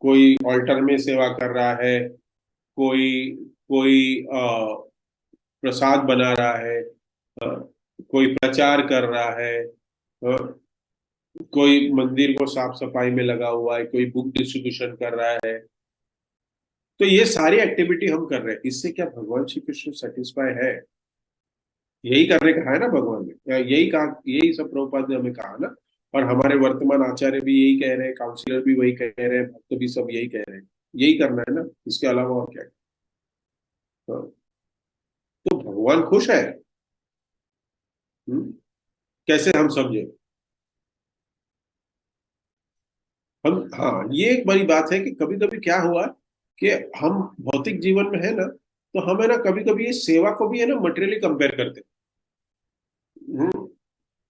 कोई ऑल्टर में सेवा कर रहा है, कोई कोई प्रसाद बना रहा है, कोई प्रचार कर रहा है, कोई मंदिर को साफ सफाई में लगा हुआ है, कोई बुक डिस्ट्रीब्यूशन कर रहा है। तो ये सारी एक्टिविटी हम कर रहे हैं, इससे क्या भगवान श्री कृष्ण सेटिस्फाई है? यही करने कहा है ना भगवान ने, या यही कहा, यही सब प्रभुपाद ने हमें कहा ना। और हमारे वर्तमान आचार्य भी यही कह रहे हैं, काउंसलर भी वही कह रहे हैं, भक्त भी सब यही कह रहे हैं। यही करना है ना, इसके अलावा और क्या है? हाँ, तो भगवान खुश है। हम्म, कैसे हम समझे? हम, हाँ, ये एक बड़ी बात है कि कभी कभी क्या हुआ कि हम भौतिक जीवन में है ना, तो हमें ना कभी कभी ये सेवा को भी है ना मटेरियली कंपेयर करते हैं।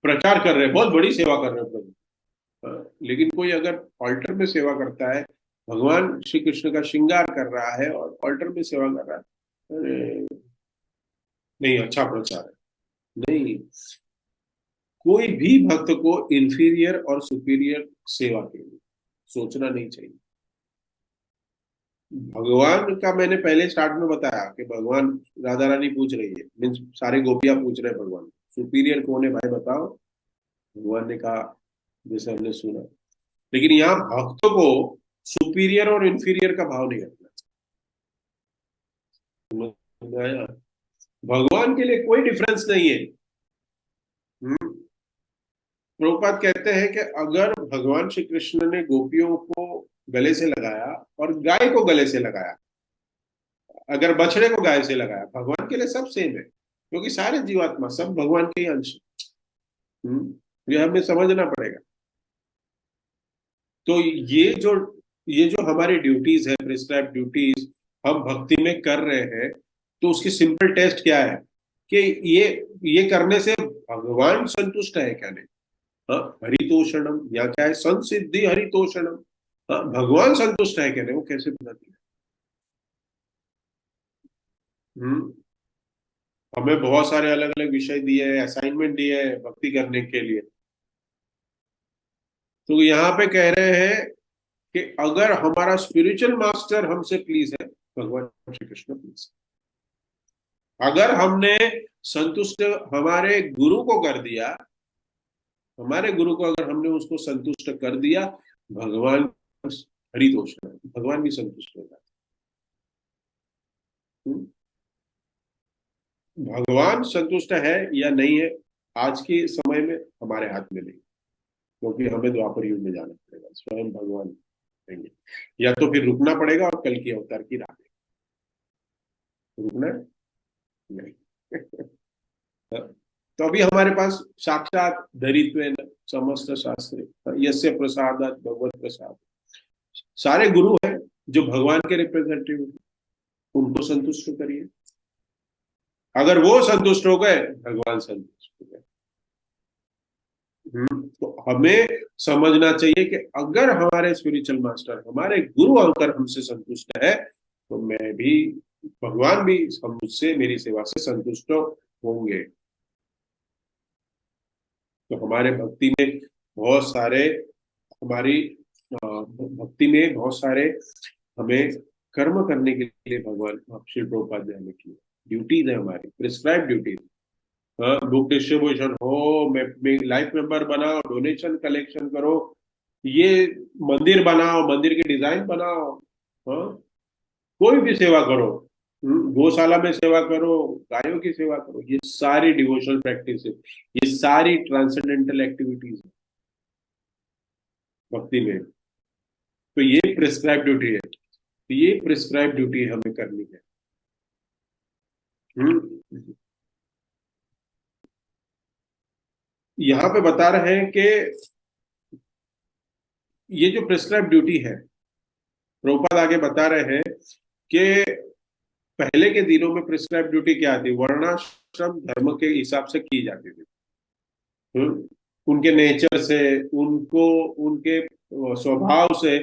प्रचार कर रहे हैं, बहुत बड़ी सेवा कर रहे हैं प्रभु। लेकिन कोई अगर ऑल्टर में सेवा करता है, भगवान श्री कृष्ण का श्रृंगार कर रहा है और ऑल्टर में सेवा कर रहा है, अरे नहीं, अच्छा प्रचार है नहीं। कोई भी भक्त को इंफीरियर और सुपीरियर सेवा के लिए सोचना नहीं चाहिए। भगवान का मैंने पहले स्टार्ट में बताया कि भगवान, राधा रानी पूछ रही है, मीन्स सारे गोपियां पूछ रहे हैं भगवान, सुपीरियर कौन है भाई बताओ। भगवान ने कहा, जैसे हमने सुना। लेकिन यहाँ भक्तों को सुपीरियर और इंफीरियर का भाव नहीं रखना चाहिए। भगवान के लिए कोई डिफरेंस नहीं है। हम्म, प्रभुपाद कहते हैं कि अगर भगवान श्री कृष्ण ने गोपियों को गले से लगाया और गाय को गले से लगाया, अगर बछड़े को गाय से लगाया, भगवान के लिए सब सेम है, क्योंकि सारे जीवात्मा सब भगवान के ही अंश हैं। ये हमें समझना पड़ेगा। तो ये जो हमारी ड्यूटीज है, प्रिस्क्राइब ड्यूटीज, हम भक्ति में कर रहे हैं, तो उसकी सिंपल टेस्ट क्या है कि ये करने से भगवान संतुष्ट है क्या नहीं। हाँ, हरितोषणम, या क्या है, संसिद्धि हरितोषणम। हाँ, भगवान संतुष्ट है क्या नहीं, वो कैसे बताती है। हम्म हमें बहुत सारे अलग अलग विषय दिए हैं, असाइनमेंट दिए हैं भक्ति करने के लिए। तो यहाँ पे कह रहे हैं कि अगर हमारा स्पिरिचुअल मास्टर हमसे प्लीज है, भगवान श्री कृष्ण प्लीज, अगर हमने संतुष्ट हमारे गुरु को कर दिया, हमारे गुरु को अगर हमने उसको संतुष्ट कर दिया, भगवान हरितोषण है, भगवान भी संतुष्ट हो जाते हैं। भगवान संतुष्ट है या नहीं है आज के समय में हमारे हाथ में नहीं, क्योंकि हमें द्वापर युग में जाना पड़ेगा, स्वयं भगवान देंगे, या तो फिर रुकना पड़ेगा और कल की अवतार की राह रुकना है? नहीं। तो अभी हमारे पास साक्षात धरित्वेन समस्त शास्त्र यस्य प्रसादात भगवत प्रसाद, सारे गुरु हैं जो भगवान के रिप्रेजेंटेटिव हैं, उनको संतुष्ट करिए। अगर वो संतुष्ट हो गए, भगवान संतुष्ट हो गए। तो हमें समझना चाहिए कि अगर हमारे स्पिरिचुअल मास्टर, हमारे गुरु अगर हमसे संतुष्ट है, तो मैं भी, भगवान भी मुझसे, मेरी सेवा से संतुष्ट होंगे। तो हमारे भक्ति में बहुत सारे, हमारी भक्ति में बहुत सारे हमें कर्म करने के लिए भगवान श्री प्रभुपाद ने हमें किए, ड्यूटीज है हमारी, प्रिस्क्राइब ड्यूटीज। बुक डिस्ट्रीब्यूशन हो, लाइफ मेंबर बनाओ, डोनेशन कलेक्शन करो, ये मंदिर बनाओ, मंदिर की डिजाइन बनाओ, हाँ, कोई भी सेवा करो, गौशाला में सेवा करो, गायों की सेवा करो, ये सारी डिवोशनल प्रैक्टिस है, ये सारी ट्रांसेंडेंटल एक्टिविटीज है भक्ति में। तो ये प्रिस्क्राइब ड्यूटी है, तो ये प्रिस्क्राइब ड्यूटी हमें करनी है। यहाँ पे बता रहे हैं कि ये जो प्रिस्क्राइब ड्यूटी है, प्रभुपाद आगे बता रहे हैं कि पहले के दिनों में प्रिस्क्राइब ड्यूटी क्या थी, वर्णाश्रम धर्म के हिसाब से की जाती थी। उनके नेचर से, उनको, उनके स्वभाव से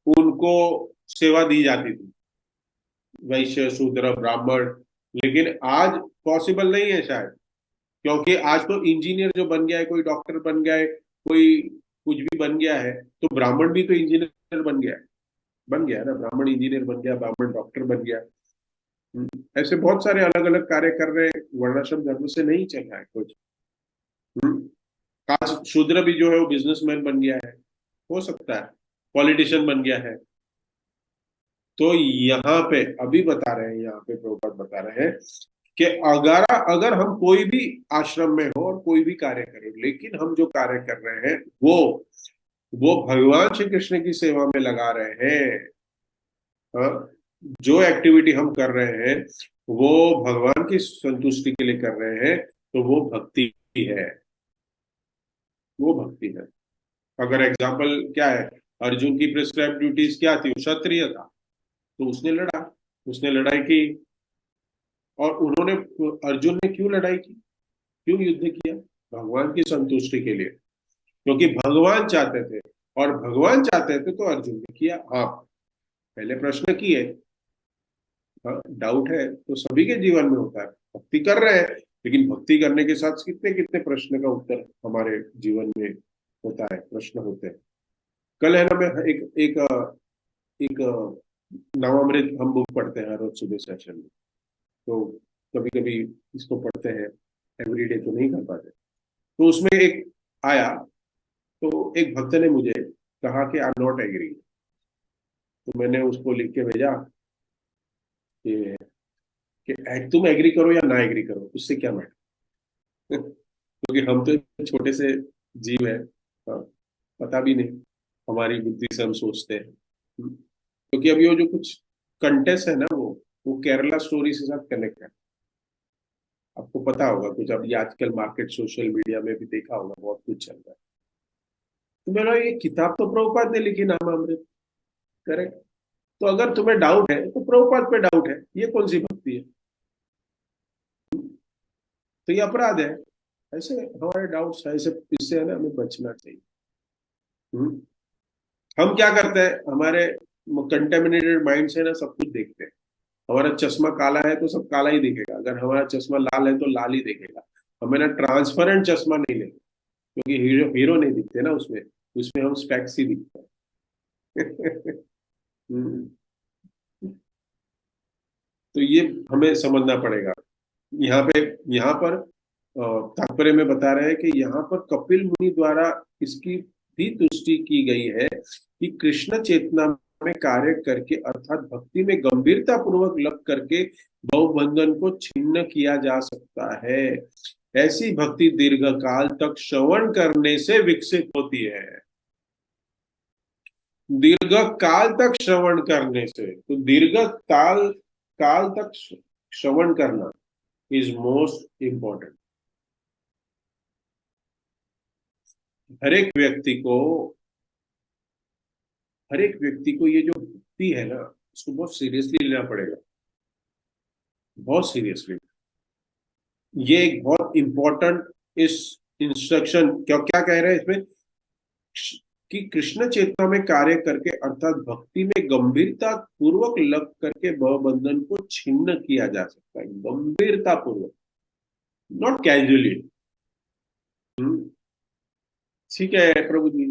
उनको सेवा दी जाती थी, वैश्य शूद्र ब्राह्मण। लेकिन आज पॉसिबल नहीं है शायद, क्योंकि आज तो इंजीनियर जो बन गया है, कोई डॉक्टर बन गया है, कोई कुछ भी बन गया है, तो ब्राह्मण भी तो इंजीनियर बन गया है ना, ब्राह्मण इंजीनियर बन गया, ब्राह्मण डॉक्टर बन गया। ऐसे बहुत सारे अलग अलग कार्य कर रहे हैं, वर्णाश्रम धर्म से नहीं चल रहा है कुछ। आज शूद्र भी जो है वो बिजनेसमैन बन गया है, हो सकता है पॉलिटिशियन बन गया है। तो यहाँ पे अभी बता रहे हैं, यहाँ पे प्रभुपाद बता रहे हैं कि अगर अगर हम कोई भी आश्रम में हो और कोई भी कार्य करें, लेकिन हम जो कार्य कर रहे हैं वो भगवान श्री कृष्ण की सेवा में लगा रहे हैं, हाँ, जो एक्टिविटी हम कर रहे हैं वो भगवान की संतुष्टि के लिए कर रहे हैं, तो वो भक्ति है, वो भक्ति है। अगर एग्जाम्पल क्या है, अर्जुन की प्रिस्क्राइब ड्यूटीज क्या थी, वो क्षत्रिय था, तो उसने लड़ा, उसने लड़ाई की। और उन्होंने, अर्जुन ने क्यों लड़ाई की, क्यों युद्ध किया, भगवान की संतुष्टि के लिए, क्योंकि भगवान चाहते थे, और भगवान चाहते थे तो अर्जुन ने किया। हाँ, पहले प्रश्न किए, हाँ, डाउट है तो सभी के जीवन में होता है, भक्ति कर रहे हैं, लेकिन भक्ति करने के साथ कितने कितने प्रश्न का उत्तर हमारे जीवन में होता है, प्रश्न होते हैं। कल है ना, मैं एक नवामृत हम बुक पढ़ते हैं हर रोज सुबह सेशन में, तो कभी कभी इसको पढ़ते हैं, एवरीडे तो नहीं कर पाते। तो उसमें एक आया, तो एक भक्त ने मुझे कहा कि आई एम नॉट एग्री। तो मैंने उसको लिख के भेजा कि, तुम एग्री करो या ना एग्री करो, उससे क्या मैटर। क्योंकि हम तो छोटे से जीव है, हाँ, पता भी नहीं, हमारी बुद्धि से हम सोचते हैं। क्योंकि अभी वो जो कुछ कंटेस्ट है ना, वो केरला स्टोरी से साथ कनेक्ट है, आपको पता होगा कुछ, अभी आजकल मार्केट सोशल मीडिया में भी देखा होगा, बहुत कुछ चल रहा है। तो मेरा ये किताब तो प्रभुपाद ने लिखी, नामामृत, करेक्ट। तो अगर तुम्हें डाउट है तो प्रभुपाद पे डाउट है, ये कौन सी भक्ति है, तो ये अपराध है। ऐसे हमारे डाउट्स है, ऐसे इससे है ना, हमें बचना चाहिए। हम्म। हम क्या करते हैं, हमारे कंटेमिनेटेड माइंड से ना सब कुछ देखते हैं। हमारा चश्मा काला है तो सब काला ही दिखेगा, अगर हमारा चश्मा लाल है तो लाल ही दिखेगा। हमें ना ट्रांसपेरेंट चश्मा नहीं लेंगे, क्योंकि हीरो हीरो नहीं दिखते ना उसमें, उसमें हम स्पेक्स ही दिखते हैं। हम्म, तो ये हमें समझना पड़ेगा। यहाँ पे, यहाँ पर तात्पर्य में बता रहे हैं कि यहाँ पर कपिल मुनि द्वारा इसकी भी तुष्टि की गई है कि कृष्ण चेतना में कार्य करके अर्थात भक्ति में गंभीरता पूर्वक लग करके भवबंधन को छिन्न किया जा सकता है। ऐसी भक्ति दीर्घ काल तक श्रवण करने से विकसित होती है। दीर्घ काल तक श्रवण करने से, तो दीर्घ काल काल तक श्रवण करना इज मोस्ट इंपॉर्टेंट। हर एक व्यक्ति को हर एक व्यक्ति को ये जो भक्ति है ना, उसको बहुत सीरियसली लेना पड़ेगा, बहुत सीरियसली। ये एक बहुत इंपॉर्टेंट इस इंस्ट्रक्शन क्या क्या कह रहे हैं इसमें कि कृष्ण चेतना में कार्य करके अर्थात भक्ति में गंभीरता पूर्वक लग करके भवबंधन को छिन्न किया जा सकता है, गंभीरता पूर्वक, नॉट कैजुअली। ठीक है प्रभु जी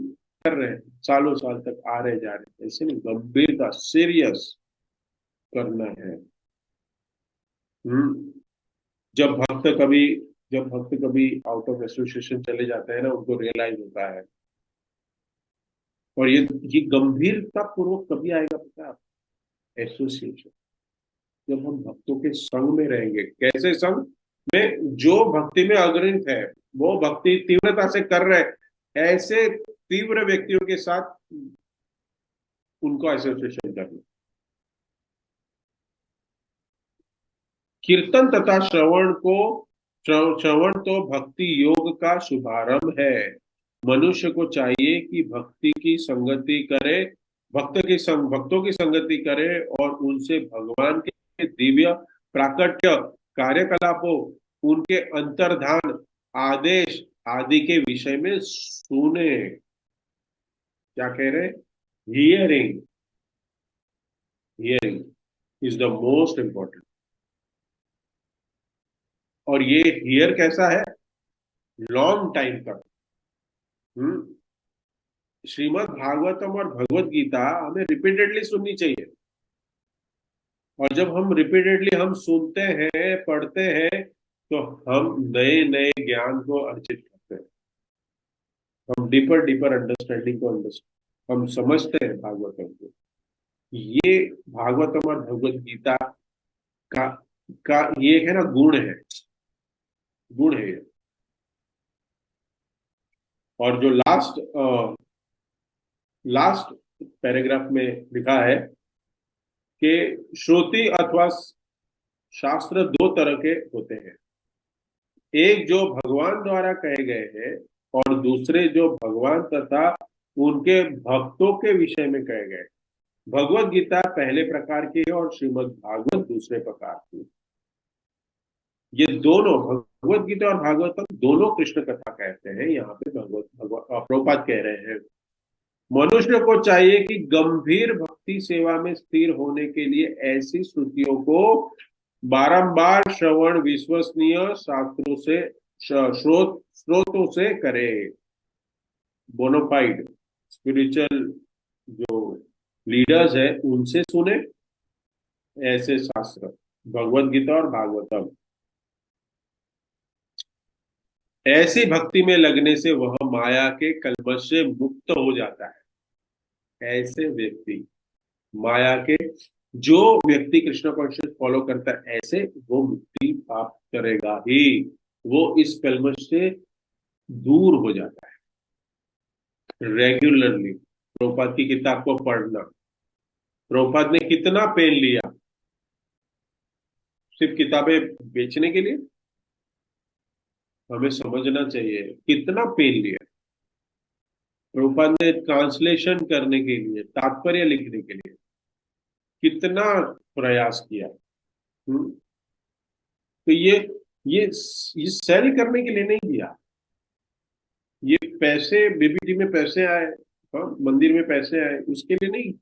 कर रहे हैं, सालों साल तक आ रहे जा रहे, ऐसे नहीं, गंभीरता सीरियस करना है। जब भक्त कभी जब भक्त कभी आउट ऑफ एसोसिएशन चले जाते हैं ना, उनको रियलाइज होता है। और ये गंभीरता पूर्वक कभी आएगा पता है आप? एसोसिएशन, जब हम भक्तों के संग में रहेंगे। कैसे संग में? जो भक्ति में अग्रणी है, वो भक्ति तीव्रता से कर रहे हैं, ऐसे तीव्र व्यक्तियों के साथ उनको एसोसिएशन करना। कीर्तन तथा श्रवण तो भक्ति योग का शुभारंभ है। मनुष्य को चाहिए कि भक्ति की संगति करे, भक्तों की संगति करे और उनसे भगवान के दिव्य प्राकट्य कार्यकलापों, उनके अंतर्धान, आदेश आदि के विषय में सुने। क्या कह रहे? Hearing hearing is the most important. और ये हियर कैसा है? लॉन्ग टाइम तक। श्रीमद् भागवतम और भगवत गीता हमें रिपीटेडली सुननी चाहिए। और जब हम रिपीटेडली हम सुनते हैं, पढ़ते हैं, तो हम नए नए ज्ञान को अर्जित करते हैं। हम डीपर डीपर अंडरस्टैंडिंग को हम समझते हैं भागवतम को। ये भागवतम और भगवत गीता का का ये है ना, गुण है ये। और जो लास्ट पैराग्राफ में लिखा है कि श्रुति अथवा शास्त्र दो तरह के होते हैं। एक जो भगवान द्वारा कहे गए हैं और दूसरे जो भगवान तथा उनके भक्तों के विषय में कहे गए। भगवत गीता पहले प्रकार की है और श्रीमद् भागवत दूसरे प्रकार की। ये दोनों, भगवत गीता और भागवतम दोनों कृष्ण कथा कहते हैं। यहाँ पे प्रभुपाद कह रहे हैं मनुष्य को चाहिए कि गंभीर भक्ति सेवा में स्थिर होने के लिए ऐसी श्रुतियों को बारंबार श्रवण विश्वसनीय शास्त्रों से स्रोतों से करे। बोनाफाइड स्पिरिचुअल जो लीडर्स है उनसे सुने ऐसे शास्त्र, भगवत गीता और भागवतम। ऐसी भक्ति में लगने से वह माया के कलमश से मुक्त हो जाता है। ऐसे व्यक्ति माया के, जो व्यक्ति कृष्ण कॉन्शियस फॉलो करता है, ऐसे वो मुक्ति प्राप्त करेगा ही। वो इस कलमश से दूर हो जाता है। रेगुलरली प्रभुपाद की किताब को पढ़ना। प्रभुपाद ने कितना पेन लिया सिर्फ किताबें बेचने के लिए? हमें समझना चाहिए कितना पेन लिया प्रभुपाद ने ट्रांसलेशन करने के लिए, तात्पर्य लिखने के लिए कितना प्रयास किया। तो ये सेल करने के लिए नहीं किया। ये पैसे, बीबीटी में पैसे आए, हाँ, मंदिर में पैसे आए, उसके लिए नहीं।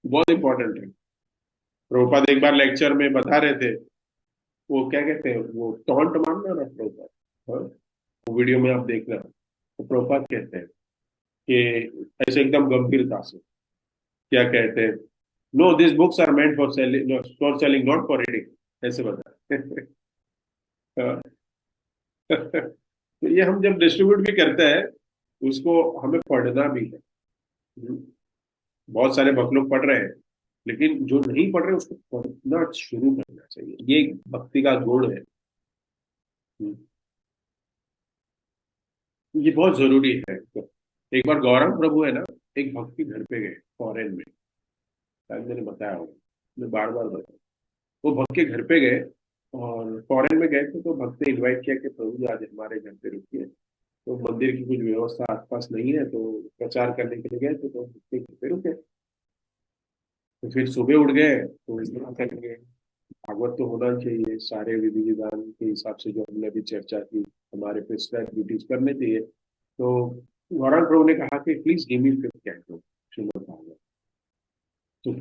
बहुत इंपॉर्टेंट है। प्रभुपाद एक बार लेक्चर में बता रहे थे, वो क्या कहते हैं, वो टॉन्ट मारना ना प्रभुपाद, हाँ, वो वीडियो में आप देखना। तो प्रभुपाद कहते हैं कि ऐसे एकदम गंभीरता से क्या कहते हैं, no this books are meant for selling not for reading, ऐसे बता। हाँ। तो ये हम जब डिस्ट्रीब्यूट भी करते हैं, उसको हमें पढ़ना भी है। बहुत सारे भक्त लोग पढ़ रहे हैं, लेकिन जो नहीं पढ़ रहे उसको पढ़ना शुरू करना चाहिए। ये एक भक्ति का गुण है। हम्म, ये बहुत जरूरी है। तो एक बार गौरव प्रभु है ना, एक भक्त के घर पे गए फॉरेन में, शायद मैंने बताया होगा, मैं बार बार बताया। वो भक्त के घर पे गए, और फॉरेन में गए थे, तो भक्त ने इनवाइट किया कि प्रभु जी आज हमारे घर पे रुकिए। तो मंदिर की कुछ व्यवस्था आसपास नहीं है, तो प्रचार करने के लिए गए थे, तो भक्त के घर पे रुके। तो फिर सुबह उठ गए तो इस तरह करेंगे, भागवत तो होना चाहिए, सारे विधि विधान के हिसाब से जो हमने अभी चर्चा की, हमारे प्रिस्क्राइब ड्यूटीज करने चाहिए। तो गौरांग प्रभु ने कहा कि please give me 5th canto Shrimad Bhagavat. तो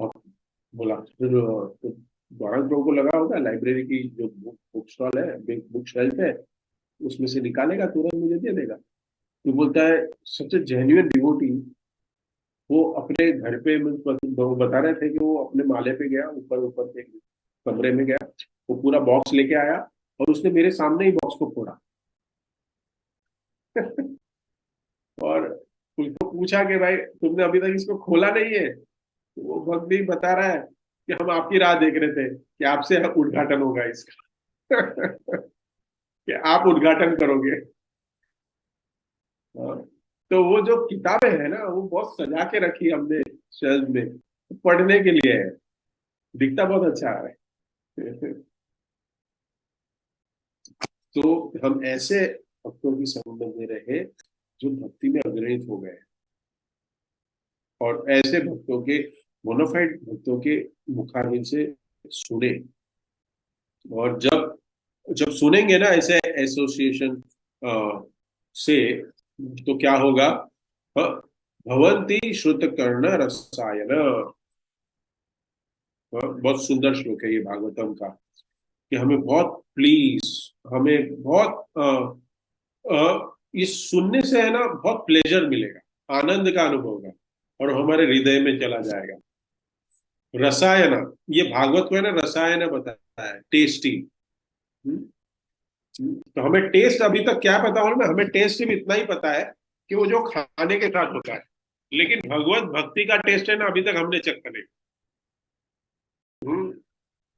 बोला फिर तो गौरांग प्रभु को लगा होगा लाइब्रेरी की जो बुक स्टॉल है, बिग बुक शेल्फ है, उसमें से निकालेगा, तुरंत मुझे दे देगा। तो बोलता है, सच ए जेन्युइन डिवोटी, वो अपने घर पे वो बता रहे थे कि वो अपने माले पे गया, ऊपर ऊपर के कमरे में गया, वो पूरा बॉक्स लेके आया, और उसने मेरे सामने ही बॉक्स को फोड़ा। और उनको पूछा कि भाई तुमने अभी तक इसको खोला नहीं है? तो वो भक्त भी बता रहा है कि हम आपकी राह देख रहे थे कि आपसे उद्घाटन होगा इसका। कि आप उद्घाटन करोगे। हाँ। तो वो जो किताबें है ना, वो बहुत सजा के रखी हमने शेल्फ में, पढ़ने के लिए है। दिखता बहुत अच्छा है। तो हम ऐसे भक्तों की संगत में रहे जो भक्ति में अग्रणित हो गए, और ऐसे भक्तों के, मोनोफाइड भक्तों के मुखारविंद से सुने। और जब जब सुनेंगे ना ऐसे एसोसिएशन से, तो क्या होगा? भवंती श्रुत कर्ण रसायन। बहुत सुंदर श्लोक है ये भागवतम का, कि हमें बहुत प्लीज, हमें बहुत ये सुनने से है ना बहुत प्लेजर मिलेगा, आनंद का अनुभव होगा, और हमारे हृदय में चला जाएगा। रसायन, ये भागवत को है ना रसायन बताया है, टेस्टी। तो हमें टेस्ट अभी तक क्या पता हो ना, हमें टेस्ट सिर्फ इतना ही पता है कि वो जो खाने के साथ होता है, लेकिन भगवत भक्ति का टेस्ट है ना अभी तक हमने चेक नहीं। हम्म,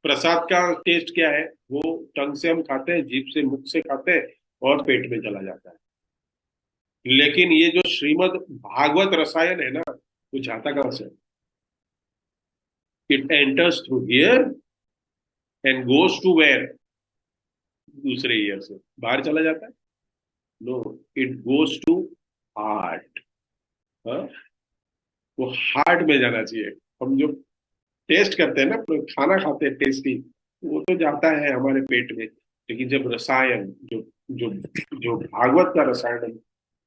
प्रसाद का टेस्ट क्या है? वो टंग से हम खाते हैं, जीभ से, मुख से खाते हैं, और पेट में चला जाता है। लेकिन ये जो श्रीमद् भागवत रसायन है ना, वो जाता कहां से? It enters through here and goes to where? दूसरे ईयर से बाहर चला जाता है। No, it goes to heart. वो हार्ट में जाना चाहिए। हम जो टेस्ट करते हैं ना, खाना खाते हैं टेस्टी, वो तो जाता है हमारे पेट में। लेकिन जब रसायन, जो जो जो भागवत का रसायन हम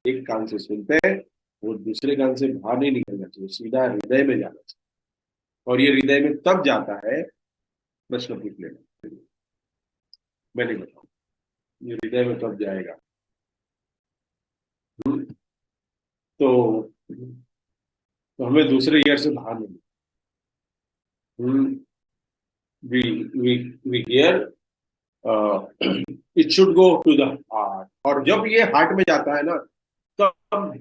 एक कान से सुनते हैं, वो दूसरे कान से बाहर नहीं निकलना चाहिए, सीधा हृदय में जाना चाहिए। और ये हृदय में तब जाता है, प्रश्न पूछ लेना, मैं नहीं बताऊँ, ये हृदय में तब जाएगा। हम्म, तो हमें दूसरे ईयर से बाहर नहीं। We we we hear, it should go to the heart. और जब ये हार्ट में जाता है ना, तब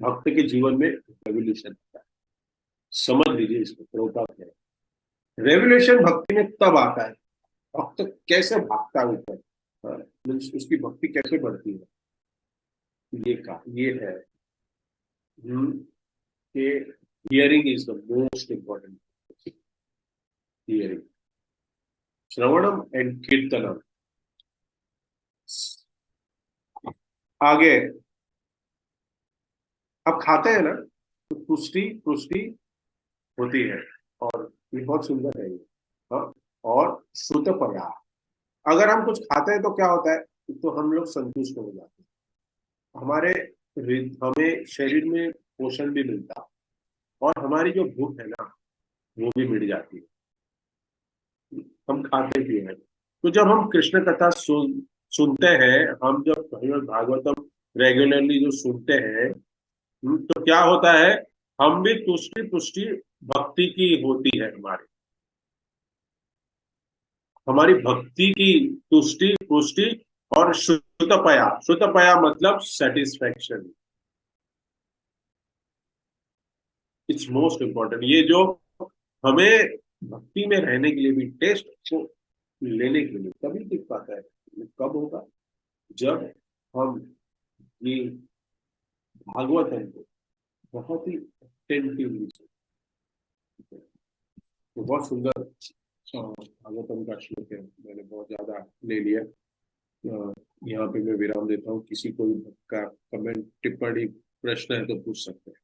भक्त के जीवन में रेवोल्यूशन आता है। समझ लीजिए इसको, प्रभुपाद है, रेवोल्यूशन भक्ति में तब आता है। भक्त कैसे भागता है ऊपर, मीन्स उसकी भक्ति कैसे बढ़ती है, ये है। हम्म, कि hearing is the most important. Hearing, श्रवणम एंड कीर्तनम। आगे अब खाते हैं ना, तो पुष्टि पुष्टि होती है, और ये बहुत सुंदर है ये। हाँ, और श्रुत परा, अगर हम कुछ खाते हैं तो क्या होता है, तो हम लोग संतुष्ट हो जाते हैं, हमें शरीर में पोषण भी मिलता है, और हमारी जो भूख है ना, वो भी मिट जाती है। हम खाते भी हैं। तो जब हम कृष्ण कथा सुनते हैं, हम जब भगवद भागवतम रेगुलरली जो सुनते हैं, तो क्या होता है, हम भी तुष्टि पुष्टि भक्ति की होती है हमारी। हमारी भक्ति की तुष्टि पुष्टि, और श्रुतपया, श्रुतपया मतलब सेटिस्फैक्शन। It's most important. ये जो हमें भक्ति में रहने के लिए भी, टेस्ट को लेने के लिए तभी दिख पाता है, ये कब होगा, जब हम ये भागवतम को बहुत ही अटेंटिवली, तो बहुत सुंदर भागवतम का श्लोक है, मैंने बहुत ज्यादा ले लिया। यहाँ पे मैं विराम देता हूँ। किसी को भी भक्त का कमेंट, टिप्पणी, प्रश्न है तो पूछ सकते हैं।